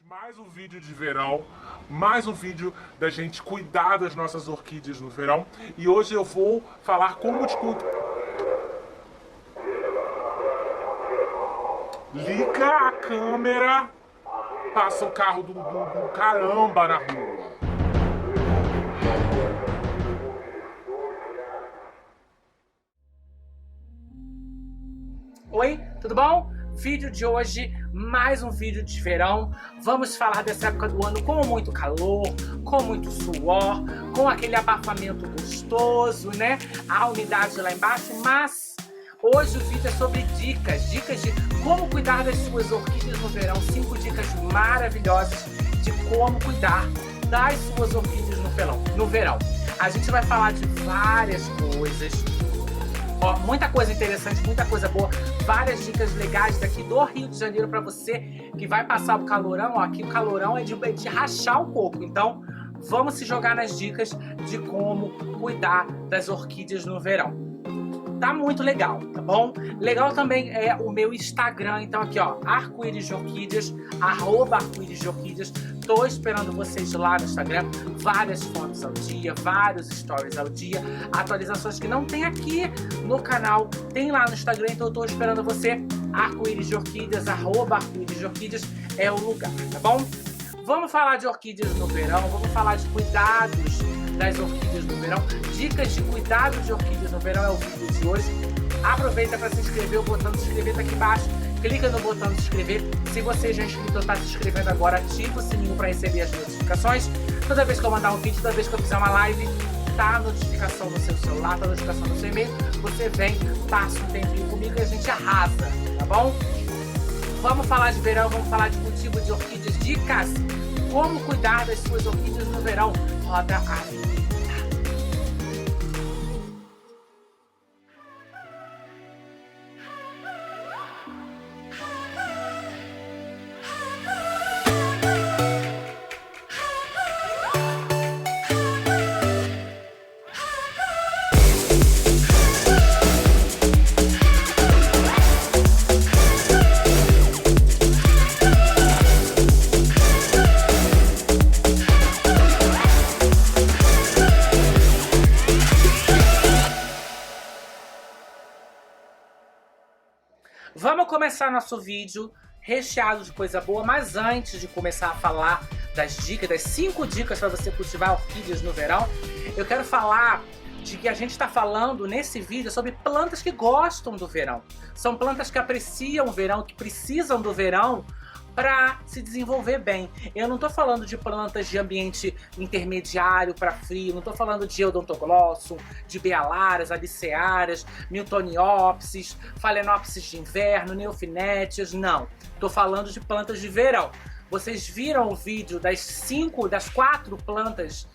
Mais um vídeo de verão, mais um vídeo da gente cuidar das nossas orquídeas no verão. E hoje eu vou falar como te cuidar. Liga a câmera, passa o carro do caramba na rua. Oi, tudo bom? Vídeo de hoje, mais um vídeo de verão. Vamos falar dessa época do ano com muito calor, com muito suor, com aquele abafamento gostoso, né? A umidade lá embaixo, mas hoje o vídeo é sobre dicas de como cuidar das suas orquídeas no verão. 5 dicas maravilhosas de como cuidar das suas orquídeas no verão. A gente vai falar de várias coisas. Ó, muita coisa interessante, muita coisa boa, várias dicas legais daqui do Rio de Janeiro para você que vai passar o calorão. Ó, aqui o calorão é de rachar o coco, então vamos se jogar nas dicas de como cuidar das orquídeas no verão. Tá muito legal, tá bom? Legal também é o meu Instagram, então aqui ó, Arco-Íris de Orquídeas, @Arco-Íris de Orquídeas. Tô esperando vocês lá no Instagram, várias fotos ao dia, vários stories ao dia, atualizações que não tem aqui no canal, tem lá no Instagram, então eu tô esperando você. Arco-Íris de Orquídeas, @Arco-Íris de Orquídeas é o lugar, tá bom? Vamos falar de orquídeas no verão, vamos falar de cuidados das orquídeas no verão. Dicas de cuidado de orquídeas no verão é o vídeo de hoje. Aproveita para se inscrever, o botão de se inscrever tá aqui embaixo. Clica no botão de se inscrever. Se você já é inscrito ou está se inscrevendo agora, ativa o sininho para receber as notificações. Toda vez que eu mandar um vídeo, toda vez que eu fizer uma live, tá a notificação no seu celular, tá a notificação no seu e-mail. Você vem, passa um tempinho comigo e a gente arrasa, tá bom? Vamos falar de verão, vamos falar de cultivo de orquídeas, dicas. Como cuidar das suas orquídeas no verão. Roda a vinheta. Vamos começar nosso vídeo recheado de coisa boa, mas antes de começar a falar das dicas, das 5 dicas para você cultivar orquídeas no verão, eu quero falar de que a gente está falando nesse vídeo sobre plantas que gostam do verão. São plantas que apreciam o verão, que precisam do verão para se desenvolver bem. Eu não estou falando de plantas de ambiente intermediário para frio, não estou falando de Odontoglossum, de Bealaras, Alicearas, Miltoniopsis, Phalaenopsis de inverno, Neofinétias, não. Estou falando de plantas de verão. Vocês viram o vídeo das 4 plantas,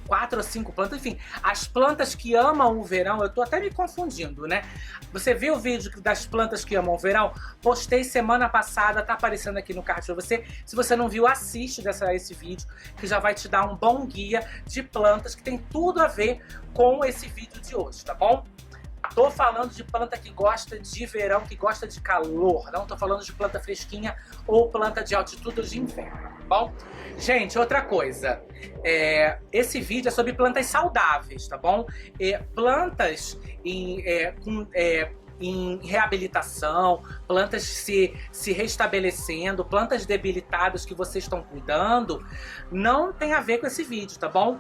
4 ou 5 plantas, enfim, as plantas que amam o verão. Eu tô até me confundindo, né? Você viu o vídeo das plantas que amam o verão? Postei semana passada, tá aparecendo aqui no card pra você. Se você não viu, assiste esse vídeo, que já vai te dar um bom guia de plantas que tem tudo a ver com esse vídeo de hoje, tá bom? Tô falando de planta que gosta de verão, que gosta de calor. Não tô falando de planta fresquinha ou planta de altitude de inverno, tá bom? Gente, outra coisa. Esse vídeo é sobre plantas saudáveis, tá bom? Plantas em reabilitação, plantas se restabelecendo, plantas debilitadas que vocês estão cuidando, não tem a ver com esse vídeo, tá bom?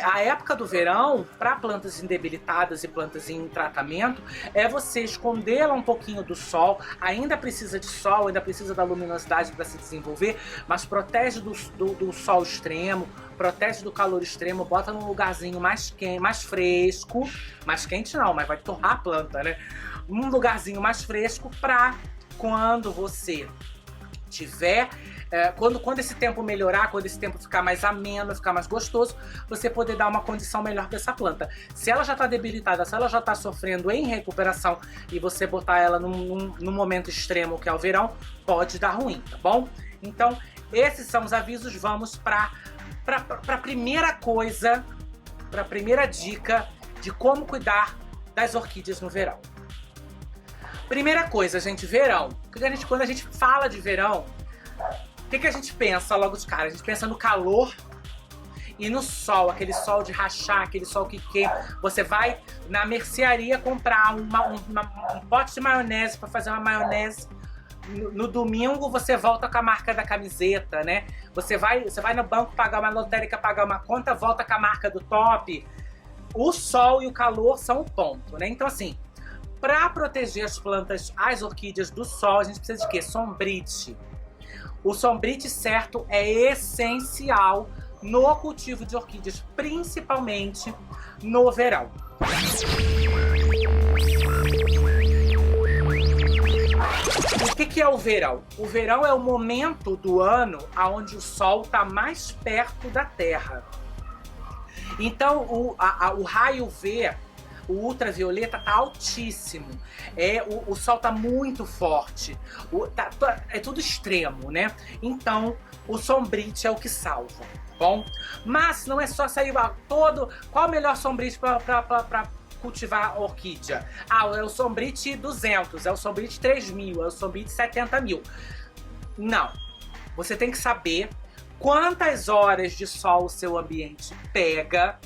A época do verão, para plantas debilitadas e plantas em tratamento, é você escondê-la um pouquinho do sol. Ainda precisa de sol, ainda precisa da luminosidade para se desenvolver, mas protege do sol extremo, protege do calor extremo, bota num lugarzinho mais quente, mais fresco, mais quente não, mas vai torrar a planta, né? Um lugarzinho mais fresco para quando você tiver... Quando esse tempo melhorar, quando esse tempo ficar mais ameno, ficar mais gostoso, você poder dar uma condição melhor para essa planta. Se ela já está debilitada, se ela já está sofrendo em recuperação e você botar ela num momento extremo que é o verão, pode dar ruim, tá bom? Então, esses são os avisos. Vamos para a primeira coisa, para a primeira dica de como cuidar das orquídeas no verão. Primeira coisa, gente, verão. Quando a gente fala de verão, que a gente pensa logo de cara? A gente pensa no calor e no sol, aquele sol de rachar, aquele sol que queima. Você vai na mercearia comprar um pote de maionese para fazer uma maionese. No domingo você volta com a marca da camiseta, né? Você vai no banco pagar uma lotérica, pagar uma conta, volta com a marca do top. O sol e o calor são o ponto, né? Então assim, para proteger as plantas, as orquídeas do sol, a gente precisa de quê? Sombrite. O sombrite certo é essencial no cultivo de orquídeas, principalmente no verão. O que é o verão? O verão é o momento do ano onde o sol está mais perto da Terra. Então o raio V, o ultravioleta, está altíssimo. O sol está muito forte. É tudo extremo, né? Então o sombrite é o que salva. Bom, mas não é só sair todo. Qual o melhor sombrite para cultivar orquídea? É o sombrite 200, é o sombrite 3000, é o sombrite 70.000. Não. Você tem que saber quantas horas de sol o seu ambiente pega,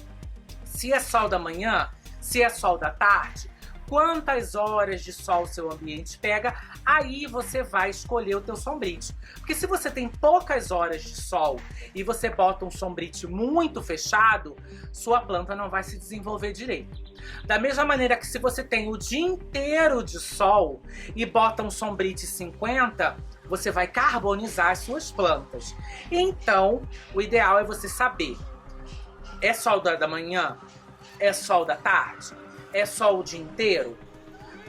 se é sol da manhã, se é sol da tarde, quantas horas de sol o seu ambiente pega, aí você vai escolher o teu sombrite. Porque se você tem poucas horas de sol e você bota um sombrite muito fechado, sua planta não vai se desenvolver direito. Da mesma maneira que se você tem o dia inteiro de sol e bota um sombrite 50, você vai carbonizar as suas plantas. Então, o ideal é você saber, é sol da manhã? É sol da tarde? É sol o dia inteiro?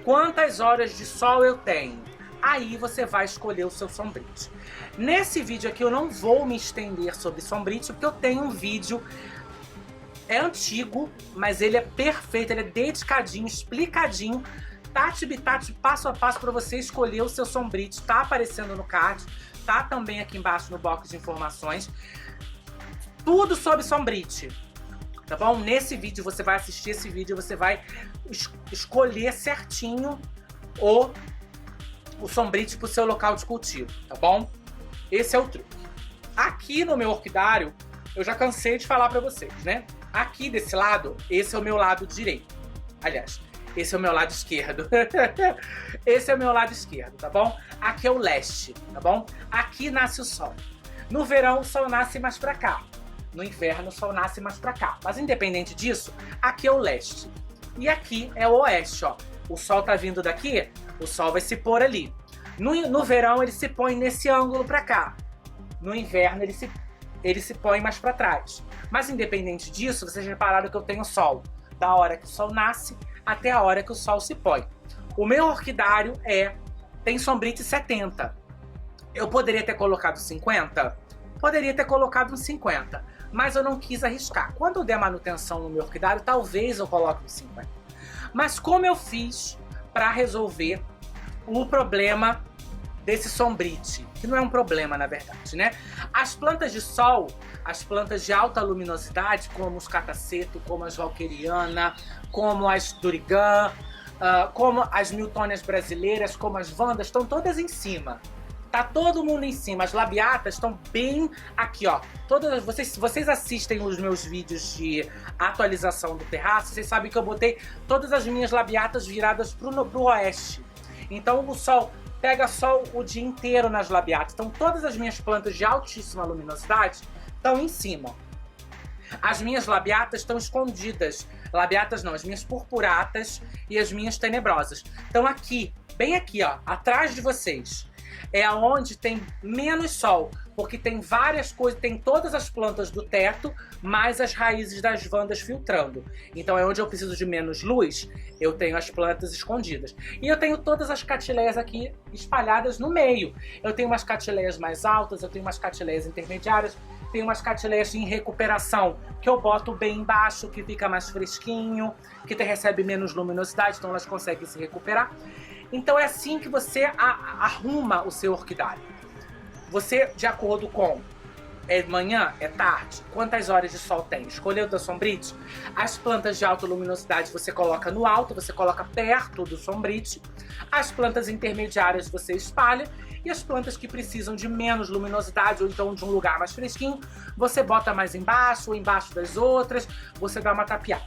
Quantas horas de sol eu tenho? Aí você vai escolher o seu sombrite. Nesse vídeo aqui eu não vou me estender sobre sombrite, porque eu tenho um vídeo, é antigo, mas ele é perfeito, ele é dedicadinho, explicadinho, tati, passo a passo para você escolher o seu sombrite. Tá aparecendo no card, tá também aqui embaixo no box de informações. Tudo sobre sombrite. Tá bom? Nesse vídeo, você vai assistir esse vídeo, você vai escolher certinho o sombrite pro seu local de cultivo, tá bom? Esse é o truque. Aqui no meu orquidário, eu já cansei de falar pra vocês, né? Aqui desse lado, esse é o meu lado direito. Aliás, esse é o meu lado esquerdo. Esse é o meu lado esquerdo, tá bom? Aqui é o leste, tá bom? Aqui nasce o sol. No verão, o sol nasce mais pra cá. No inverno, o sol nasce mais pra cá. Mas independente disso, aqui é o leste. E aqui é o oeste, ó. O sol tá vindo daqui, o sol vai se pôr ali. No verão, ele se põe nesse ângulo pra cá. No inverno, ele se põe mais pra trás. Mas independente disso, vocês repararam que eu tenho sol da hora que o sol nasce até a hora que o sol se põe. O meu orquidário tem sombrite 70. Eu poderia ter colocado 50? Poderia ter colocado uns 50. Mas eu não quis arriscar. Quando eu der manutenção no meu orquidário, talvez eu coloque uns 50. Mas como eu fiz para resolver o problema desse sombrite? Que não é um problema, na verdade, né? As plantas de sol, as plantas de alta luminosidade, como os cataceto, como as valqueriana, como as durigan, como as miltônias brasileiras, como as vandas, estão todas em cima. Tá todo mundo em cima. As labiatas estão bem aqui, ó. Vocês assistem os meus vídeos de atualização do terraço, vocês sabem que eu botei todas as minhas labiatas viradas pro oeste. Então o sol pega sol o dia inteiro nas labiatas. Então todas as minhas plantas de altíssima luminosidade estão em cima. As minhas labiatas estão escondidas. Labiatas não, as minhas purpuratas e as minhas tenebrosas. Estão aqui, bem aqui, ó, atrás de vocês. É onde tem menos sol, porque tem várias coisas, tem todas as plantas do teto, mais as raízes das vandas filtrando. Então é onde eu preciso de menos luz, eu tenho as plantas escondidas. E eu tenho todas as catileias aqui espalhadas no meio. Eu tenho umas catileias mais altas, eu tenho umas catileias intermediárias, tenho umas catileias em recuperação, que eu boto bem embaixo, que fica mais fresquinho, que recebe menos luminosidade, então elas conseguem se recuperar. Então é assim que você arruma o seu orquidário. Você, de acordo com É manhã? É tarde? Quantas horas de sol tem? Escolheu da Sombrite? As plantas de alta luminosidade você coloca no alto, você coloca perto do Sombrite. As plantas intermediárias você espalha. E as plantas que precisam de menos luminosidade ou então de um lugar mais fresquinho, você bota mais embaixo ou embaixo das outras, você dá uma tapeada.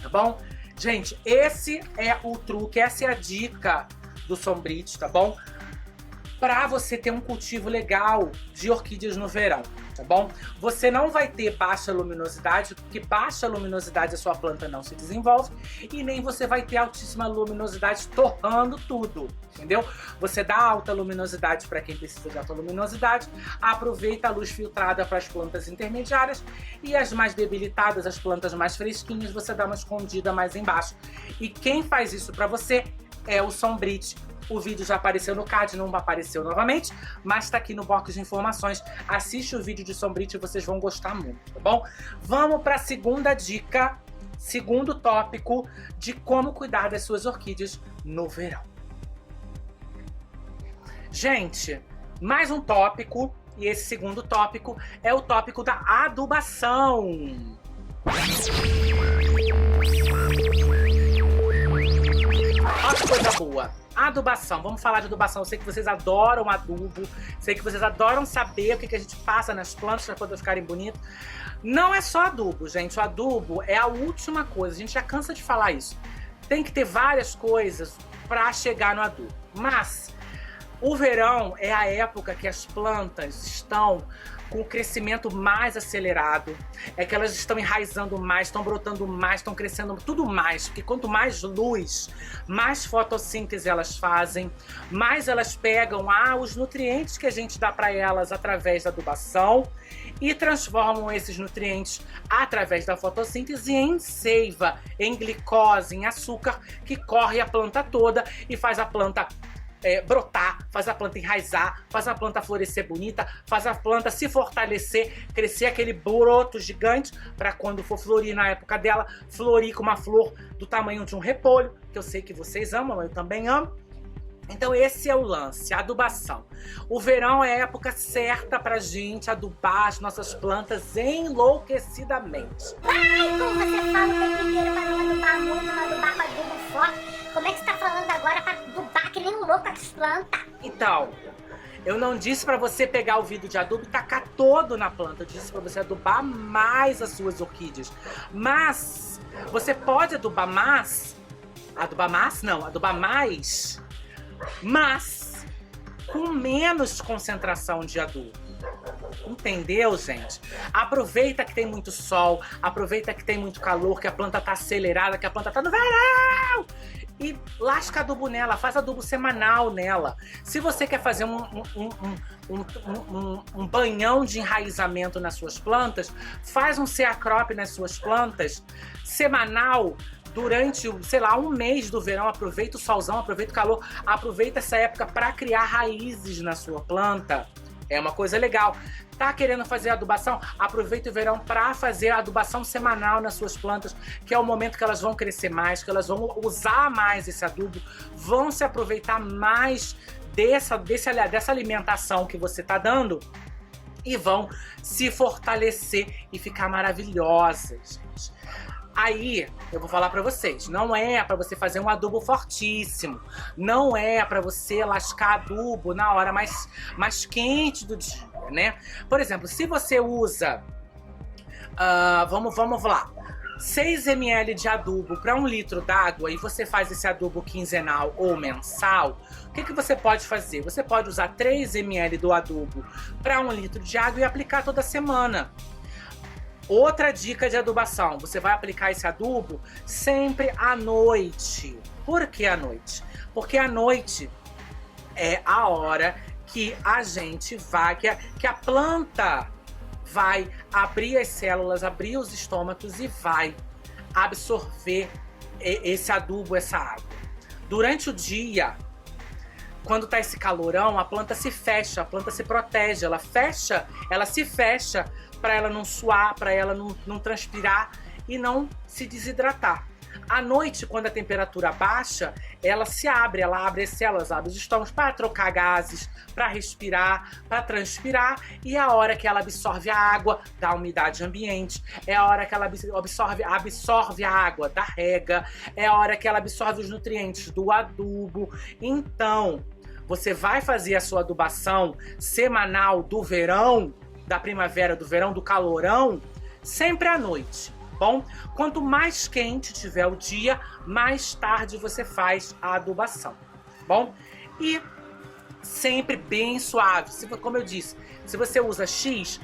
Tá bom? Gente, esse é o truque, essa é a dica do Sombrite, tá bom? Para você ter um cultivo legal de orquídeas no verão, tá bom? Você não vai ter baixa luminosidade, porque baixa luminosidade a sua planta não se desenvolve, e nem você vai ter altíssima luminosidade torrando tudo, entendeu? Você dá alta luminosidade para quem precisa de alta luminosidade, aproveita a luz filtrada para as plantas intermediárias, e as mais debilitadas, as plantas mais fresquinhas, você dá uma escondida mais embaixo. E quem faz isso para você é o Sombrite. O vídeo já apareceu no card, não apareceu novamente, mas tá aqui no box de informações. Assiste o vídeo de Sombrite e vocês vão gostar muito, tá bom? Vamos para a segunda dica, segundo tópico de como cuidar das suas orquídeas no verão. Gente, mais um tópico, e esse segundo tópico é o tópico da adubação. Olha que coisa boa. Adubação, vamos falar de adubação. Eu sei que vocês adoram adubo, sei que vocês adoram saber o que a gente passa nas plantas para poder ficarem bonitas. Não é só adubo, gente. O adubo é a última coisa. A gente já cansa de falar isso. Tem que ter várias coisas para chegar no adubo. Mas o verão é a época que as plantas estão com o crescimento mais acelerado, é que elas estão enraizando mais, estão brotando mais, estão crescendo tudo mais, porque quanto mais luz, mais fotossíntese elas fazem, mais elas pegam os nutrientes que a gente dá para elas através da adubação e transformam esses nutrientes através da fotossíntese em seiva, em glicose, em açúcar, que corre a planta toda e faz a planta brotar, faz a planta enraizar, faz a planta florescer bonita, faz a planta se fortalecer, crescer aquele broto gigante para quando for florir na época dela, florir com uma flor do tamanho de um repolho, que eu sei que vocês amam, eu também amo. Então esse é o lance, a adubação. O verão é a época certa pra gente adubar as nossas plantas enlouquecidamente. Ai, como você fala o tempo inteiro pra não adubar muito, não adubar com adubo forte. Como é que você tá falando agora pra adubar que nem um louco as plantas? Então, eu não disse pra você pegar o vidro de adubo e tacar todo na planta. Eu disse pra você adubar mais as suas orquídeas. Mas, você pode adubar mais... Adubar mais? Não, adubar mais... mas com menos concentração de adubo. Entendeu, gente? Aproveita que tem muito sol, aproveita que tem muito calor, que a planta tá acelerada, que a planta tá no verão! E lasca adubo nela, faz adubo semanal nela. Se você quer fazer um banhão de enraizamento nas suas plantas, faz um ceacrop nas suas plantas semanal. Durante, sei lá, um mês do verão, aproveita o solzão, aproveita o calor, aproveita essa época para criar raízes na sua planta. É uma coisa legal. Tá querendo fazer adubação? Aproveita o verão para fazer a adubação semanal nas suas plantas, que é o momento que elas vão crescer mais, que elas vão usar mais esse adubo, vão se aproveitar mais dessa alimentação que você tá dando e vão se fortalecer e ficar maravilhosas, gente. Aí, eu vou falar pra vocês, não é pra você fazer um adubo fortíssimo, não é pra você lascar adubo na hora mais quente do dia, né? Por exemplo, se você usa, vamos lá, 6 ml de adubo para 1 litro d'água e você faz esse adubo quinzenal ou mensal, o que você pode fazer? Você pode usar 3 ml do adubo para 1 litro de água e aplicar toda semana. Outra dica de adubação, você vai aplicar esse adubo sempre à noite. Por que à noite? Porque à noite é a hora que a gente vai, que a planta vai abrir as células, abrir os estômatos e vai absorver esse adubo, essa água. Durante o dia, quando tá esse calorão, a planta se fecha, a planta se protege, ela se fecha para ela não suar, para ela não transpirar e não se desidratar. À noite, quando a temperatura baixa, ela abre as células, abre os estômagos para trocar gases, para respirar, para transpirar, e é a hora que ela absorve a água da umidade ambiente, é a hora que ela absorve a água da rega, é a hora que ela absorve os nutrientes do adubo. Então, você vai fazer a sua adubação semanal do verão, da primavera, do verão, do calorão, sempre à noite. Bom, quanto mais quente tiver o dia, mais tarde você faz a adubação, bom? E sempre bem suave. Como eu disse, se você usa X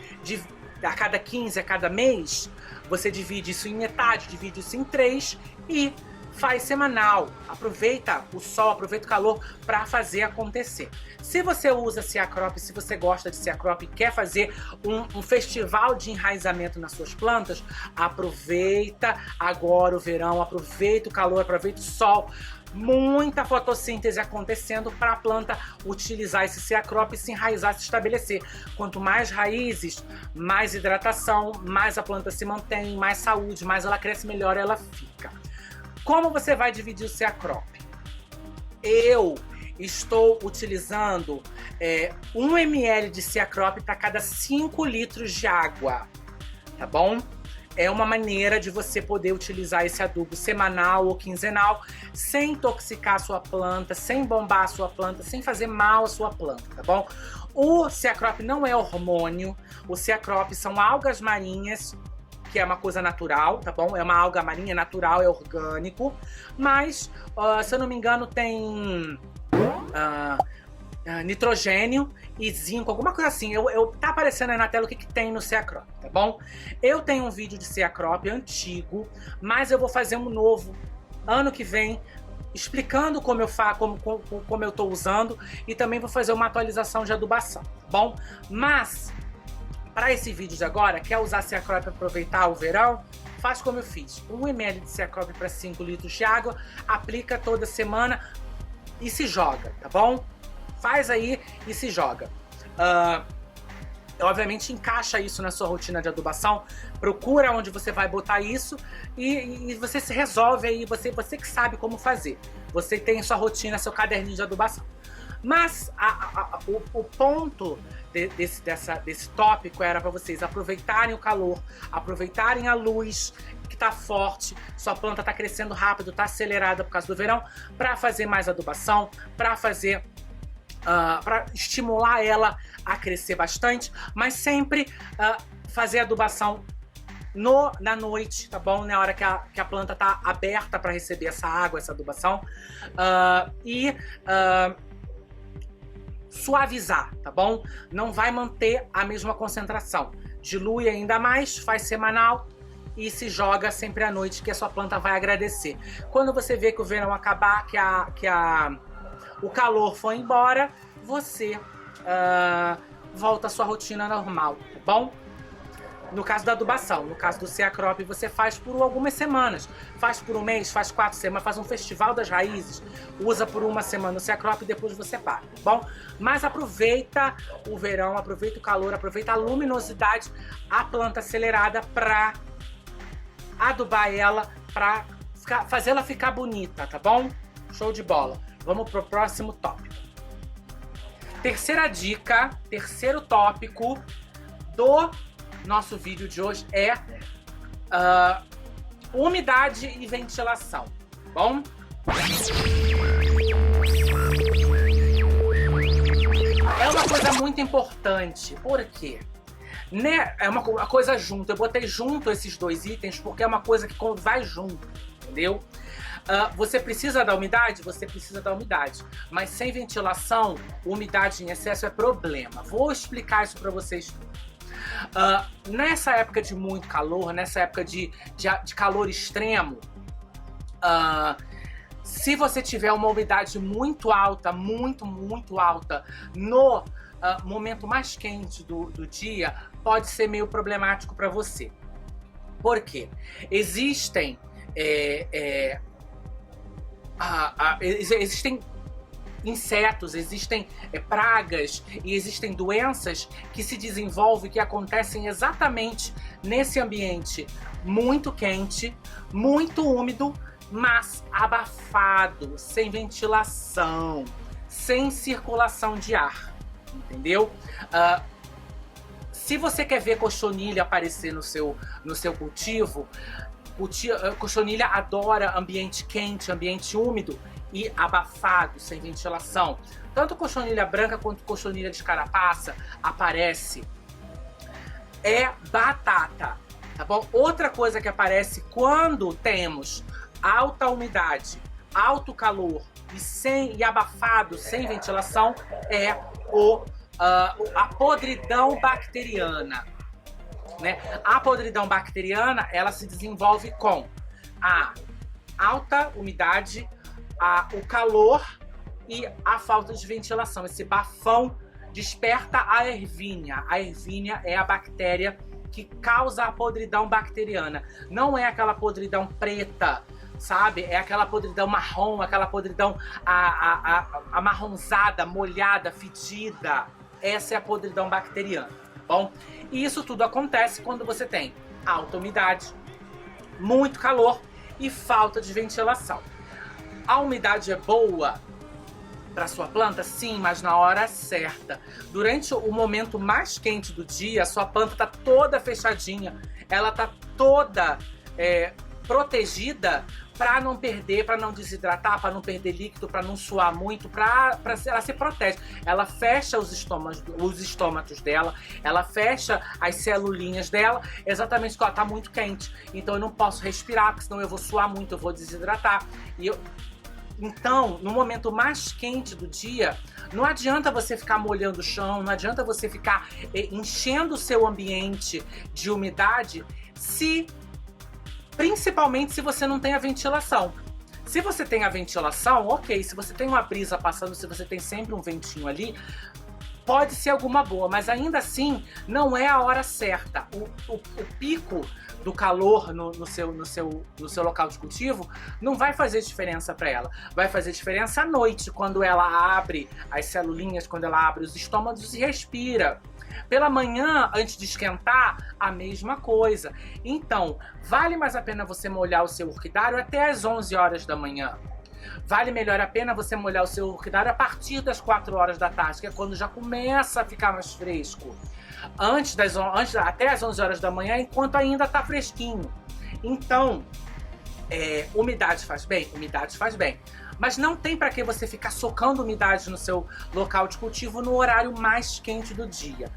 a cada 15, a cada mês, você divide isso em metade, divide isso em 3 e faz semanal. Aproveita o sol, aproveita o calor para fazer acontecer. Se você usa Ceacrop, se você gosta de Ceacrop e quer fazer um festival de enraizamento nas suas plantas, aproveita agora o verão, aproveita o calor, aproveita o sol. Muita fotossíntese acontecendo para a planta utilizar esse Ceacrop e se enraizar, se estabelecer. Quanto mais raízes, mais hidratação, mais a planta se mantém, mais saúde, mais ela cresce, melhor ela fica. Como você vai dividir o Ceacrop? Eu estou utilizando 1 ml de Ceacrop para cada 5 litros de água, tá bom? É uma maneira de você poder utilizar esse adubo semanal ou quinzenal sem intoxicar a sua planta, sem bombar a sua planta, sem fazer mal à sua planta, tá bom? O Ceacrop não é hormônio, o Ceacrop são algas marinhas, que é uma coisa natural, tá bom? É uma alga marinha natural, é orgânico, mas, se eu não me engano, tem nitrogênio e zinco, alguma coisa assim. Tá aparecendo aí na tela o que tem no Ceacrop, tá bom? Eu tenho um vídeo de Ceacrop antigo, mas eu vou fazer um novo ano que vem, explicando como eu tô usando, e também vou fazer uma atualização de adubação, tá bom? Mas para esse vídeo de agora, quer usar Ceacrop para aproveitar o verão? Faz como eu fiz. 1 ml de Ceacrop para 5 litros de água, aplica toda semana e se joga, tá bom? Faz aí e se joga. Obviamente encaixa isso na sua rotina de adubação, procura onde você vai botar isso e você se resolve aí, você que sabe como fazer. Você tem sua rotina, seu caderninho de adubação. Mas o ponto desse tópico era para vocês aproveitarem o calor, aproveitarem a luz que tá forte, sua planta tá crescendo rápido, tá acelerada por causa do verão, para fazer mais adubação, para fazer para estimular ela a crescer bastante, mas sempre fazer adubação na noite, tá bom? Na hora que a planta tá aberta para receber essa água, essa adubação, suavizar, tá bom? Não vai manter a mesma concentração. Dilui ainda mais, faz semanal e se joga sempre à noite, que a sua planta vai agradecer. Quando você vê que o verão acabar, o calor foi embora, você volta à sua rotina normal, tá bom? No caso da adubação, no caso do Ceacrop, você faz por algumas semanas, faz por um mês, faz 4 semanas, faz um festival das raízes, usa por uma semana o Ceacrop e depois você para, tá bom? Mas aproveita o verão, aproveita o calor, aproveita a luminosidade, a planta acelerada para adubar ela, para fazer ela ficar bonita, tá bom? Show de bola. Vamos pro próximo tópico. Terceira dica, terceiro tópico do nosso vídeo de hoje é umidade e ventilação, bom? É uma coisa muito importante, por quê? Né? É uma coisa junto, eu botei junto esses dois itens porque é uma coisa que vai junto, entendeu? Você precisa da umidade? Você precisa da umidade, mas sem ventilação, umidade em excesso é problema. Vou explicar isso para vocês. Nessa época de muito calor, nessa época de calor extremo, se você tiver uma umidade muito alta, muito alta no momento mais quente do dia, pode ser meio problemático para você. Por quê? Existem insetos, existem pragas e existem doenças que se desenvolvem, que acontecem exatamente nesse ambiente muito quente, muito úmido mas abafado, sem ventilação, sem circulação de ar, entendeu? Se você quer ver cochonilha aparecer no seu cultivo, cochonilha adora ambiente quente, ambiente úmido e abafado, sem ventilação. Tanto cochonilha branca quanto cochonilha de carapaça aparece batata, tá bom? Outra coisa que aparece quando temos alta umidade, alto calor e abafado, sem ventilação, é a podridão bacteriana, né? A podridão bacteriana, ela se desenvolve com a alta umidade, o calor e a falta de ventilação. Esse bafão desperta a ervínia. A ervínia é a bactéria que causa a podridão bacteriana. Não é aquela podridão preta, sabe? É aquela podridão marrom, aquela podridão amarronzada, molhada, fedida. Essa é a podridão bacteriana, tá bom? E isso tudo acontece quando você tem alta umidade, muito calor e falta de ventilação. A umidade é boa para sua planta? Sim, mas na hora certa. Durante o momento mais quente do dia, a sua planta está toda fechadinha, ela está toda protegida para não perder, para não desidratar, para não perder líquido, para não suar muito, ela se protege. Ela fecha os estômatos dela, ela fecha as celulinhas dela, exatamente porque ela está muito quente. Então eu não posso respirar, porque senão eu vou suar muito, eu vou desidratar. Então, no momento mais quente do dia, não adianta você ficar molhando o chão, não adianta você ficar enchendo o seu ambiente de umidade, principalmente se você não tem a ventilação. Se você tem a ventilação, ok. Se você tem uma brisa passando, se você tem sempre um ventinho ali, pode ser alguma boa, mas ainda assim não é a hora certa. O pico do calor no seu local de cultivo não vai fazer diferença para ela. Vai fazer diferença à noite, quando ela abre as celulinhas, quando ela abre os estômagos e respira. Pela manhã, antes de esquentar, a mesma coisa. Então, vale mais a pena você molhar o seu orquidário até às 11 horas da manhã. Vale melhor a pena você molhar o seu orquidário a partir das 4 horas da tarde, que é quando já começa a ficar mais fresco. Até as 11 horas da manhã, enquanto ainda está fresquinho. Então, umidade faz bem? Umidade faz bem. Mas não tem para que você ficar socando umidade no seu local de cultivo no horário mais quente do dia.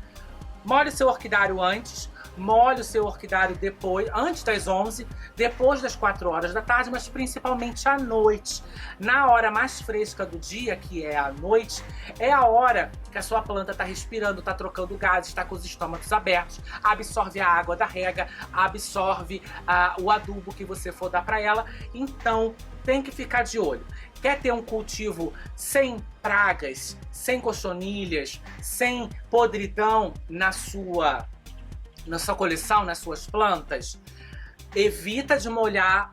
Molhe o seu orquidário antes, molhe o seu orquidário depois, antes das 11, depois das 4 horas da tarde, mas principalmente à noite. Na hora mais fresca do dia, que é a noite, é a hora que a sua planta está respirando, está trocando gases, está com os estômagos abertos, absorve a água da rega, absorve o adubo que você for dar para ela. Então, tem que ficar de olho. Quer ter um cultivo sem pragas, sem cochonilhas, sem podridão na sua coleção, nas suas plantas? Evita de molhar,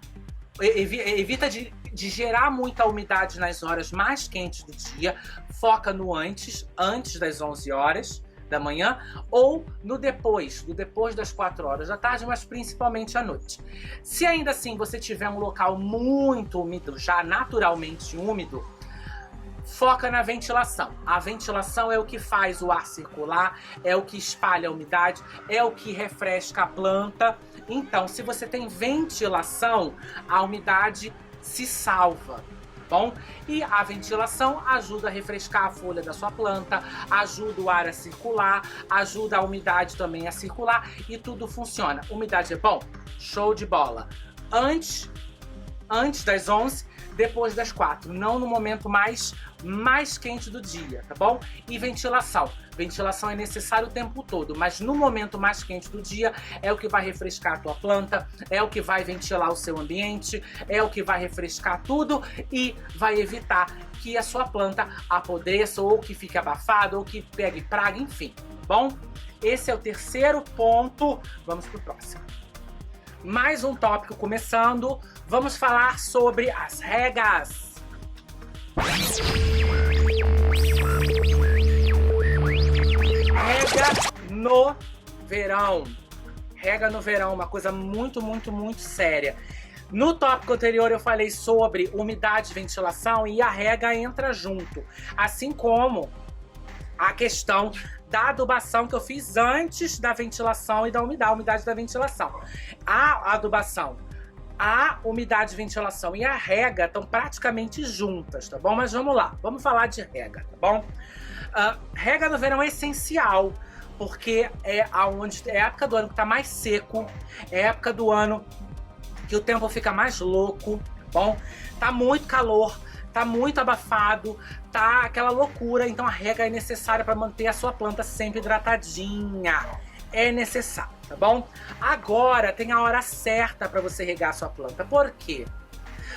evita de gerar muita umidade nas horas mais quentes do dia. Foca no antes das 11 horas da manhã, ou no depois das 4 horas da tarde, mas principalmente à noite. Se ainda assim você tiver um local muito úmido, já naturalmente úmido, foca na ventilação. A ventilação é o que faz o ar circular, é o que espalha a umidade, é o que refresca a planta. Então, se você tem ventilação, a umidade se salva. Bom, e a ventilação ajuda a refrescar a folha da sua planta, ajuda o ar a circular, ajuda a umidade também a circular e tudo funciona. Umidade é bom? Show de bola. Antes das 11, depois das 4, não no momento mais quente do dia, tá bom? E ventilação. Ventilação é necessário o tempo todo, mas no momento mais quente do dia é o que vai refrescar a tua planta, é o que vai ventilar o seu ambiente, é o que vai refrescar tudo e vai evitar que a sua planta apodreça ou que fique abafada ou que pegue praga, enfim, bom? Esse é o terceiro ponto. Vamos pro próximo. Mais um tópico começando. Vamos falar sobre as regas. Rega no verão. Rega no verão, uma coisa muito, muito, muito séria. No tópico anterior eu falei sobre umidade e ventilação e a rega entra junto. Assim como a questão da adubação que eu fiz antes da ventilação e da umidade da ventilação. A adubação, a umidade, ventilação e a rega estão praticamente juntas, tá bom? Mas vamos lá, vamos falar de rega, tá bom? Rega no verão é essencial, porque é a época do ano que tá mais seco, é a época do ano que o tempo fica mais louco, tá bom? Tá muito calor, tá muito abafado, tá aquela loucura, então a rega é necessária para manter a sua planta sempre hidratadinha. É necessário, tá bom? Agora tem a hora certa para você regar a sua planta. Por quê?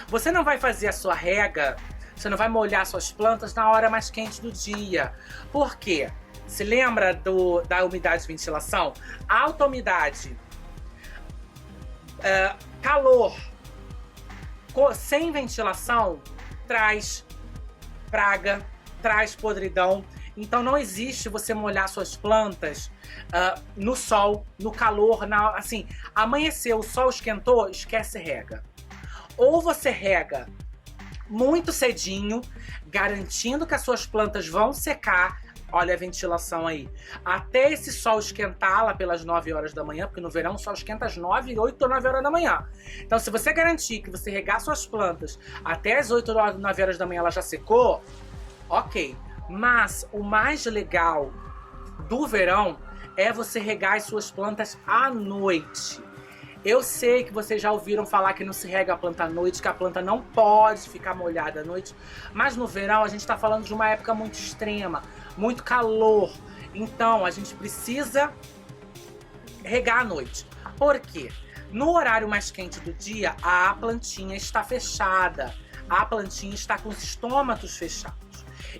Você não vai fazer a sua rega, você não vai molhar suas plantas na hora mais quente do dia. Por quê? Se lembra da umidade e ventilação? Alta umidade, calor, sem ventilação, traz praga, traz podridão. Então não existe você molhar suas plantas no sol, no calor, assim, amanheceu, o sol esquentou, esquece rega. Ou você rega muito cedinho, garantindo que as suas plantas vão secar. Olha a ventilação aí. Até esse sol esquentar lá pelas 9 horas da manhã, porque no verão o sol esquenta às 9, 8 ou 9 horas da manhã. Então se você garantir que você regar suas plantas até as 8 ou 9 horas da manhã ela já secou, ok. Mas o mais legal do verão é você regar as suas plantas à noite. Eu sei que vocês já ouviram falar que não se rega a planta à noite, que a planta não pode ficar molhada à noite. Mas no verão a gente está falando de uma época muito extrema, muito calor. Então a gente precisa regar à noite. Por quê? No horário mais quente do dia, a plantinha está fechada. A plantinha está com os estômatos fechados.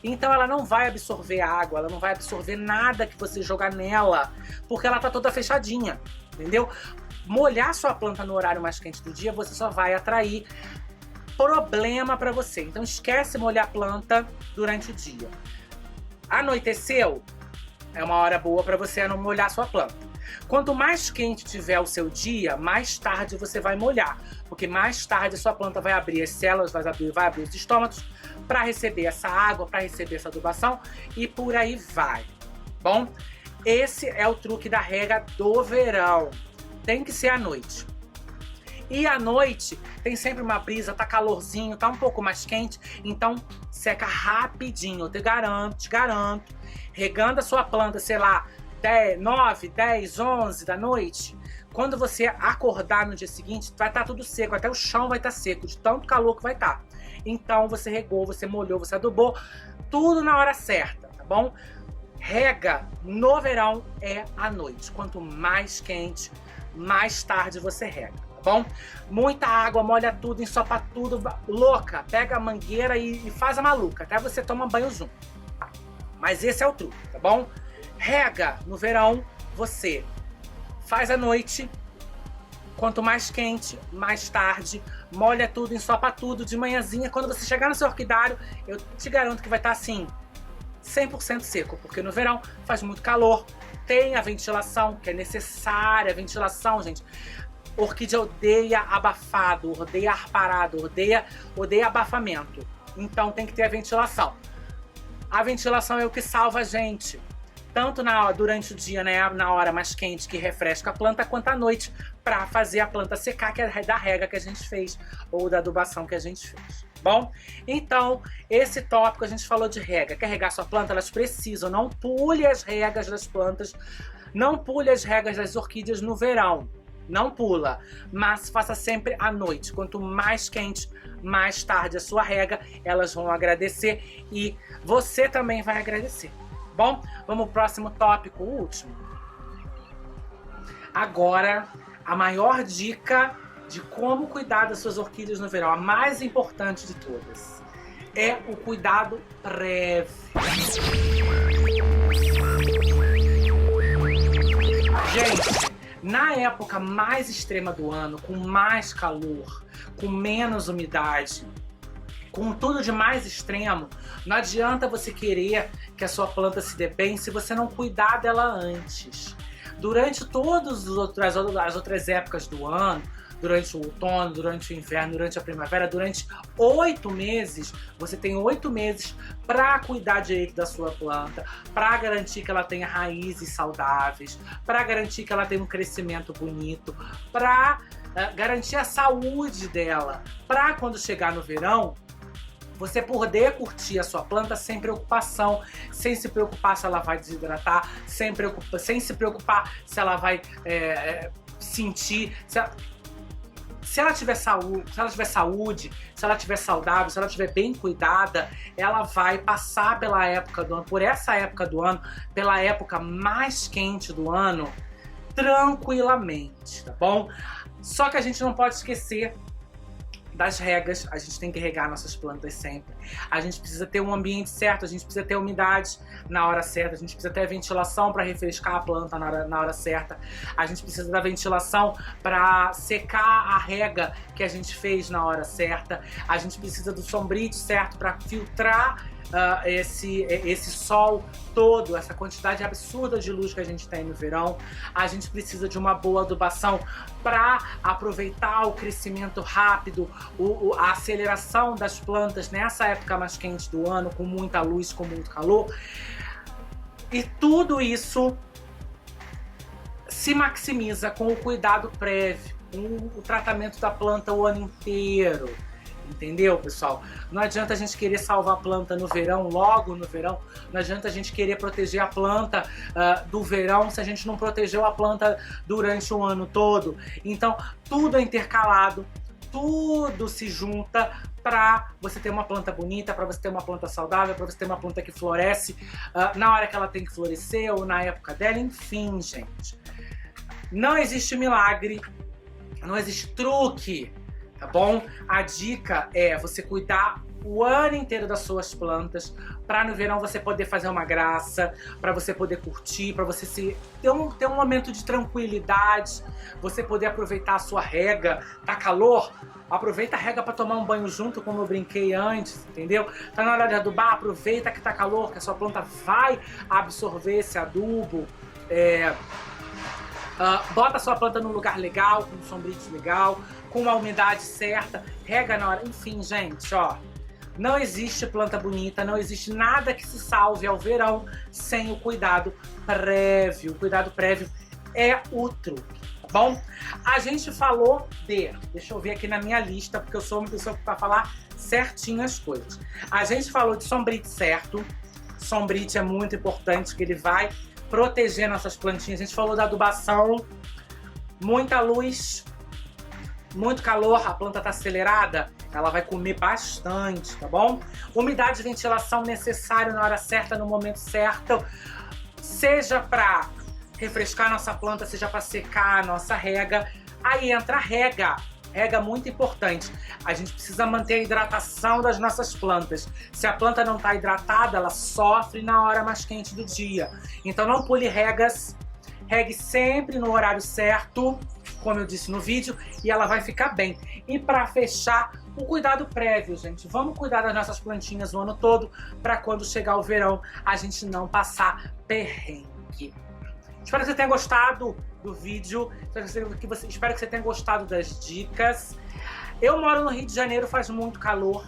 Então ela não vai absorver água, ela não vai absorver nada que você jogar nela, porque ela tá toda fechadinha, entendeu? Molhar sua planta no horário mais quente do dia, você só vai atrair problema para você. Então esquece molhar a planta durante o dia. Anoiteceu, é uma hora boa para você não molhar sua planta. Quanto mais quente tiver o seu dia, mais tarde você vai molhar, porque mais tarde a sua planta vai abrir as células, vai abrir os estômatos para receber essa água, para receber essa adubação e por aí vai. Bom, esse é o truque da rega do verão. Tem que ser à noite. E à noite tem sempre uma brisa, tá calorzinho, tá um pouco mais quente, então seca rapidinho. Eu te garanto, regando a sua planta, sei lá, 9, 10, 11 da noite, quando você acordar no dia seguinte, vai estar tudo seco, até o chão vai estar seco, de tanto calor que vai estar. Então você regou, você molhou, você adubou, tudo na hora certa, tá bom? Rega no verão é à noite. Quanto mais quente, mais tarde você rega, tá bom? Muita água, molha tudo, ensopa tudo, louca, pega a mangueira e faz a maluca, até você toma banho junto. Mas esse é o truque, tá bom? Rega no verão, você faz à noite. Quanto mais quente, mais tarde, molha tudo, ensopa tudo de manhãzinha. Quando você chegar no seu orquidário, eu te garanto que vai estar assim, 100% seco, porque no verão faz muito calor, tem a ventilação, que é necessária, a ventilação, gente. Orquídea odeia abafado, odeia ar parado, odeia abafamento. Então tem que ter a ventilação. A ventilação é o que salva a gente. Tanto durante o dia, né, na hora mais quente, que refresca a planta, quanto à noite, para fazer a planta secar, que é da rega que a gente fez, ou da adubação que a gente fez. Bom, então, esse tópico a gente falou de rega. Quer regar sua planta? Elas precisam. Não pule as regas das plantas, não pule as regas das orquídeas no verão. Não pula, mas faça sempre à noite. Quanto mais quente, mais tarde a sua rega, elas vão agradecer e você também vai agradecer. Bom, vamos pro próximo tópico, o último. Agora, a maior dica de como cuidar das suas orquídeas no verão, a mais importante de todas, é o cuidado prévio. Gente, na época mais extrema do ano, com mais calor, com menos umidade, com tudo de mais extremo, não adianta você querer que a sua planta se dê bem se você não cuidar dela antes. Durante todas as outras épocas do ano, durante o outono, durante o inverno, durante a primavera, durante 8 meses, você tem 8 meses para cuidar direito da sua planta, para garantir que ela tenha raízes saudáveis, para garantir que ela tenha um crescimento bonito, para garantir a saúde dela, para quando chegar no verão, você poder curtir a sua planta sem preocupação, sem se preocupar se ela vai desidratar, sem se preocupar se ela vai sentir... Se ela tiver saúde, se ela tiver saudável, se ela tiver bem cuidada, ela vai passar pela época do ano, por essa época do ano, pela época mais quente do ano, tranquilamente, tá bom? Só que a gente não pode esquecer das regas, a gente tem que regar nossas plantas sempre. A gente precisa ter um ambiente certo, a gente precisa ter umidade na hora certa, a gente precisa ter a ventilação para refrescar a planta na hora certa, a gente precisa da ventilação para secar a rega que a gente fez na hora certa, a gente precisa do sombrite certo para filtrar esse sol todo, essa quantidade absurda de luz que a gente tem no verão. A gente precisa de uma boa adubação para aproveitar o crescimento rápido, a aceleração das plantas nessa época mais quente do ano, com muita luz, com muito calor. E tudo isso se maximiza com o cuidado prévio, com o tratamento da planta o ano inteiro. Entendeu, pessoal? Não adianta a gente querer salvar a planta no verão, logo no verão. Não adianta a gente querer proteger a planta do verão se a gente não protegeu a planta durante o ano todo. Então, tudo é intercalado, tudo se junta para você ter uma planta bonita, para você ter uma planta saudável, para você ter uma planta que floresce na hora que ela tem que florescer ou na época dela. Enfim, gente. Não existe milagre, não existe truque. Tá bom? A dica é você cuidar o ano inteiro das suas plantas, para no verão você poder fazer uma graça, para você poder curtir, para você ter um momento de tranquilidade, você poder aproveitar a sua rega. Tá calor? Aproveita a rega para tomar um banho junto, como eu brinquei antes, entendeu? Tá na hora de adubar, aproveita que tá calor, que a sua planta vai absorver esse adubo. Bota a sua planta num lugar legal, com um sombrite legal, com uma umidade certa, rega na hora. Enfim, gente, ó, não existe planta bonita, não existe nada que se salve ao verão sem o cuidado prévio. O cuidado prévio é o truque, tá bom? A gente falou deixa eu ver aqui na minha lista, porque eu sou uma pessoa que vai falar certinho as coisas. A gente falou de sombrite certo. Sombrite é muito importante, que ele vai proteger nossas plantinhas. A gente falou da adubação, muita luz, muito calor, a planta está acelerada, ela vai comer bastante, tá bom? Umidade e ventilação necessário na hora certa, no momento certo, seja para refrescar nossa planta, seja para secar a nossa rega. Aí entra a rega. Rega muito importante. A gente precisa manter a hidratação das nossas plantas. Se a planta não está hidratada, ela sofre na hora mais quente do dia. Então não pule regas. Regue sempre no horário certo, como eu disse no vídeo, e ela vai ficar bem. E para fechar, o cuidado prévio, gente. Vamos cuidar das nossas plantinhas o ano todo, para quando chegar o verão, a gente não passar perrengue. Espero que você tenha gostado do vídeo, espero que você tenha gostado das dicas. Eu moro no Rio de Janeiro, faz muito calor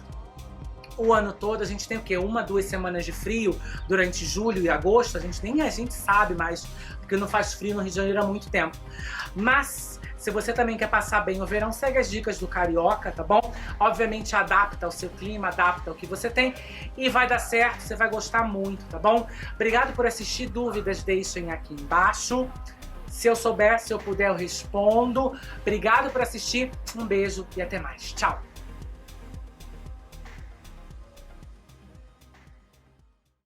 o ano todo. A gente tem o quê? 1, 2 semanas de frio durante julho e agosto. Nem a gente sabe mais, porque não faz frio no Rio de Janeiro há muito tempo. Mas se você também quer passar bem o verão, segue as dicas do Carioca, tá bom? Obviamente adapta ao seu clima, adapta ao que você tem e vai dar certo, você vai gostar muito, tá bom? Obrigado por assistir. Dúvidas, deixem aqui embaixo. Se eu souber, se eu puder, eu respondo. Obrigado por assistir. Um beijo e até mais. Tchau!